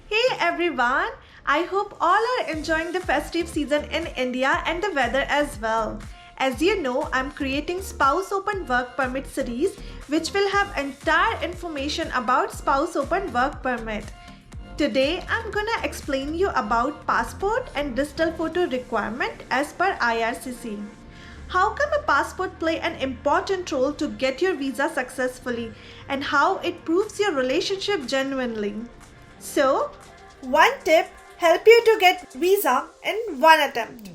Hey everyone! I hope all are enjoying the festive season in India and the weather as well. As you know, I'm creating Spouse Open Work Permit series which will have entire information about Spouse Open Work Permit. Today, I'm gonna explain you about passport and digital photo requirement as per IRCC. How come a passport play an important role to get your visa successfully and how it proves your relationship genuinely? So, one tip help you to get visa in one attempt.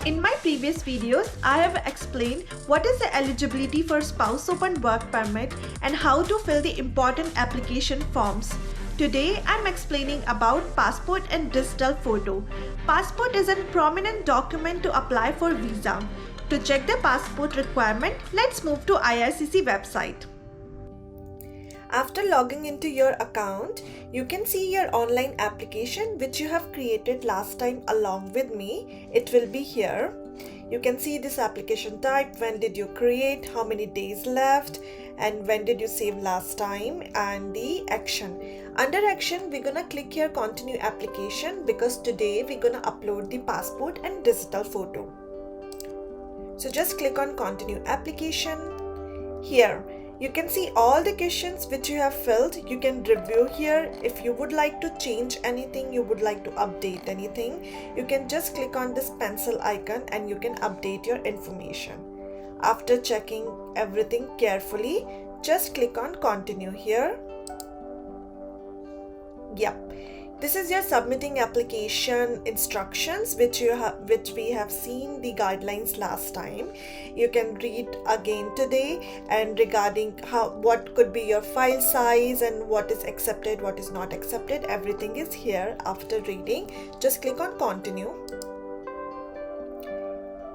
In my previous videos, I have explained what is the eligibility for Spouse Open Work Permit and how to fill the important application forms. Today, I am explaining about passport and digital photo. Passport is a prominent document to apply for visa. To check the passport requirement, let's move to IRCC website. After logging into your account, you can see your online application which you have created last time along with me. It will be here. You can see this application type, when did you create, how many days left, and when did you save last time, and the action. Under action, we're gonna click here continue application because today we're gonna upload the passport and digital photo. So just click on continue application. Here you can see all the questions which you have filled. You can review here. If you would like to change anything, you would like to update anything, you can just click on this pencil icon and you can update your information. After checking everything carefully, just click on continue here. Yep. This is your submitting application instructions which we have seen the guidelines last time. You can read again today and regarding what could be your file size and what is accepted, what is not accepted, everything is here. After reading, just click on continue.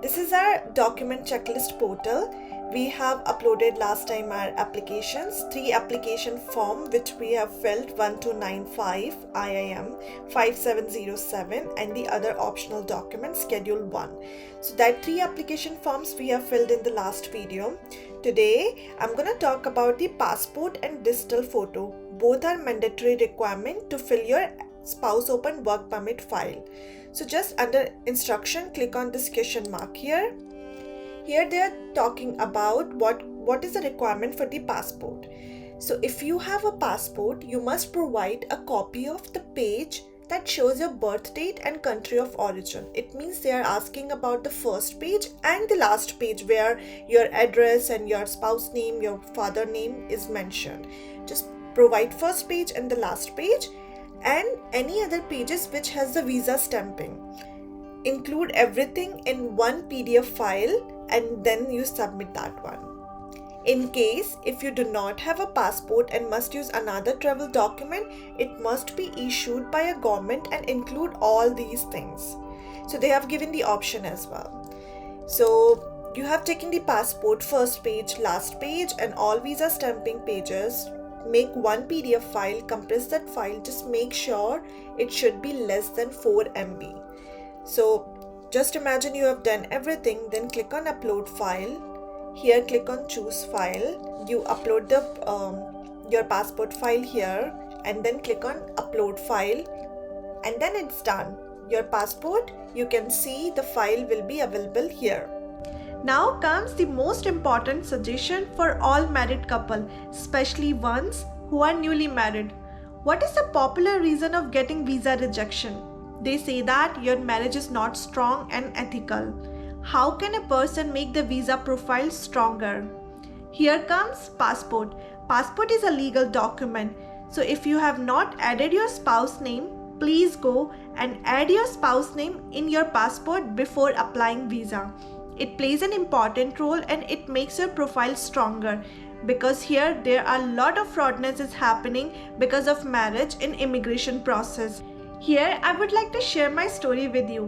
This is our document checklist portal. We have uploaded last time our applications, 3 application form which we have filled 1295 IIM 5707 and the other optional document schedule 1. So that 3 application forms we have filled in the last video. Today I'm going to talk about the passport and digital photo. Both are mandatory requirement to fill your Spouse Open Work Permit file. So just under instruction, click on this question mark here. Here they are talking about what is the requirement for the passport. So if you have a passport, you must provide a copy of the page that shows your birth date and country of origin. It means they are asking about the first page and the last page where your address and your spouse name, your father name is mentioned. Just provide first page and the last page and any other pages which has the visa stamping. Include everything in one PDF file and then you submit that one. In case if you do not have a passport and must use another travel document, it must be issued by a government and include all these things. So they have given the option as well. So you have taken the passport first page, last page and all visa stamping pages. Make one PDF file, compress that file, just make sure it should be less than 4 MB. So just imagine you have done everything, then click on upload file. Here click on choose file. You upload the your passport file here and then click on upload file and then it's done. Your passport, you can see the file will be available here. Now comes the most important suggestion for all married couple, especially ones who are newly married. What is the popular reason of getting visa rejection? They say that your marriage is not strong and ethical. How can a person make the visa profile stronger? Here comes passport. Passport is a legal document. So if you have not added your spouse name, please go and add your spouse name in your passport before applying visa. It plays an important role and it makes your profile stronger because here there are a lot of fraudness is happening because of marriage in immigration process. Here I would like to share my story with you.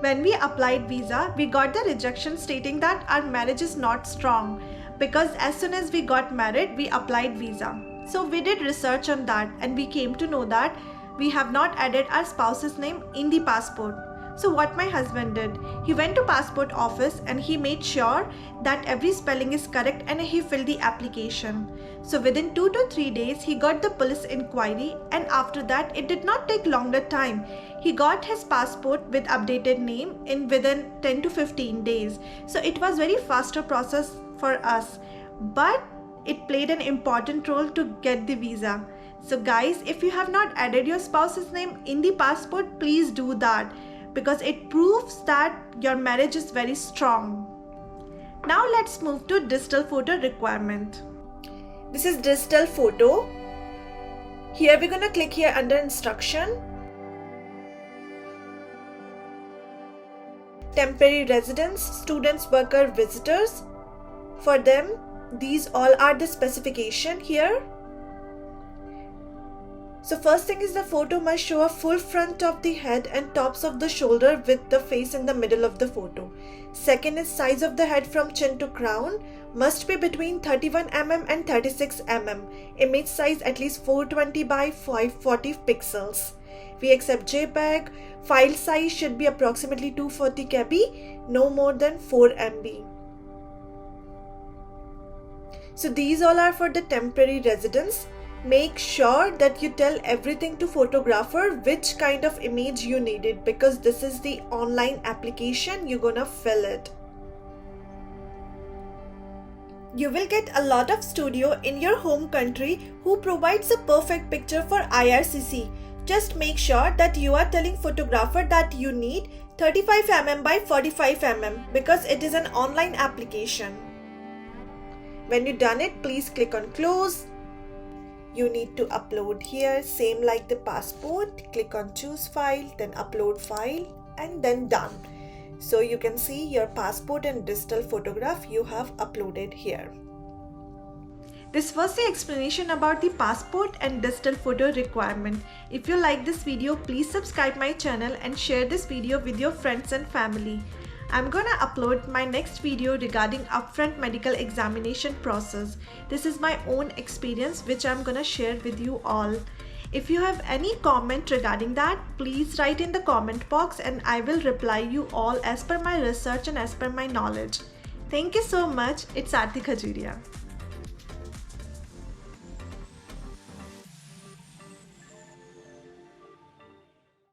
When we applied visa, we got the rejection stating that our marriage is not strong because as soon as we got married, we applied visa. So we did research on that and we came to know that we have not added our spouse's name in the passport. So what my husband did, he went to passport office and he made sure that every spelling is correct and he filled the application. So within 2 to 3 days, he got the police inquiry, and after that, it did not take longer time. He got his passport with updated name in within 10 to 15 days. So it was very faster process for us, but it played an important role to get the visa. So guys, if you have not added your spouse's name in the passport, please do that, because it proves that your marriage is very strong. Now let's move to digital photo requirement. This is digital photo. Here we're gonna click here under instruction. Temporary residents, students, worker, visitors. For them, these all are the specification here. So first thing is the photo must show a full front of the head and tops of the shoulder with the face in the middle of the photo. Second is size of the head from chin to crown must be between 31 mm and 36 mm. Image size at least 420 by 540 pixels. We accept JPEG. File size should be approximately 240 KB, no more than 4 MB. So these all are for the temporary residents. Make sure that you tell everything to photographer which kind of image you needed, because this is the online application, you're gonna fill it. You will get a lot of studio in your home country who provides a perfect picture for IRCC. Just make sure that you are telling photographer that you need 35 mm by 45 mm because it is an online application. When you done it, please click on close. You need to upload here, same like the passport. Click on choose file, then upload file, and then done. So you can see your passport and digital photograph you have uploaded here. This was the explanation about the passport and digital photo requirement. If you like this video, please subscribe my channel and share this video with your friends and family. I'm gonna upload my next video regarding upfront medical examination process. This is my own experience which I'm gonna share with you all. If you have any comment regarding that, please write in the comment box and I will reply you all as per my research and as per my knowledge. Thank you so much. It's Aarti Khajuria.